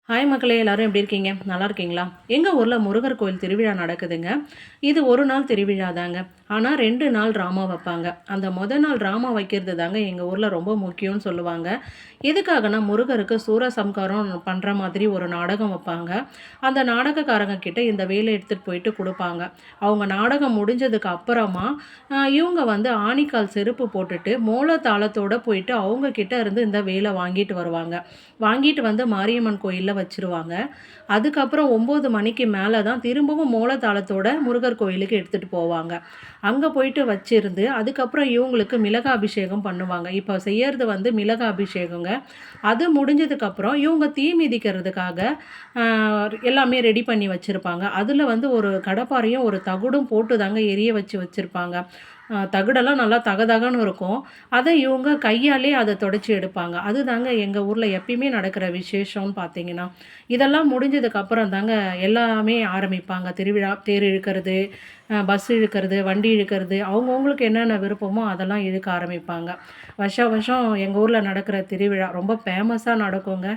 Hi மக்களே! எல்லாரும் எப்படி இருக்கீங்க? நல்லா இருக்கீங்களா? எங்க ஊர்ல முருகர் கோயில் திருவிழா நடக்குதுங்க. இது 1 நாள் திருவிழா தாங்க. ஆனா 2 நாள் ட்ராமா வப்பாங்க. அந்த நாள் ட்ராமா வைக்கிறது தாங்க எங்க ஊர்ல ரொம்ப முக்கியம்னு சொல்லுவாங்க. எதுக்காகன்னா, முருகருக்கு சூரசம்காரம் பண்ற மாதிரி ஒரு நாடகம் வப்பாங்க. அந்த நாடகக்காரங்க கிட்ட இந்த வேலை எடுத்துட்டு போயிட்டு குடுப்பாங்க. அவங்க நாடகம் முடிஞ்சதுக்கு அப்புறமா, இவங்க வந்து ஆணிக்கால் செருப்பு போட்டுட்டு, மோள தாளத்தோட போயிட்டு அவங்க கிட்ட இருந்து இந்த வேல வாங்கிட்டு வருவாங்க. வாங்கிட்டு வந்து மாரியம்மன் கோயில்ல வச்சுருவாங்க. அதுக்கப்புறம் 9 மணிக்கு மேல தான் திரும்பவும் மோளதாளத்தோட முருகர் கோயிலுக்கு எடுத்துட்டு போவாங்க. அங்க போயிட்டு வச்சிருந்து, அதுக்கப்புறம் இவங்களுக்கு மிளகா அபிஷேகம் பண்ணுவாங்க. இப்ப செய்யறது வந்து மிளகா அபிஷேகங்க. அது முடிஞ்சதுக்கப்புறம் இவங்க தீ மிதிக்கிறதுக்காக அ எல்லாமே ரெடி பண்ணி வச்சிருப்பாங்க. அதுல வந்து ஒரு கடப்பாரையும், ஒரு தகடும் போட்டு தாங்க எரிய வச்சிருப்பாங்க. தகடெல்லாம் நல்லா தகதகன்னு இருக்கும். அத இவங்க கையாலே அத தொடச்சு எடுப்பாங்க. அதுதாங்க எங்க ஊர்ல எப்பயுமே நடக்கிற விசேஷம்னு பார்த்தீங்கன்னா. இதெல்லாம் முடிஞ்சதுக்கு அப்புறம் தாங்க எல்லாமே ஆரம்பிப்பாங்க. திருவிழா, தேர் இழுக்கிறது, பஸ் இழுக்கிறது, வண்டி இழுக்கிறது, அவங்கவங்களுக்கு என்னென்ன விருப்பமோ அதெல்லாம் இழுக்க ஆரம்பிப்பாங்க. வருஷம் வருஷம் எங்க ஊர்ல நடக்கிற திருவிழா ரொம்ப ஃபேமஸா நடக்குங்க.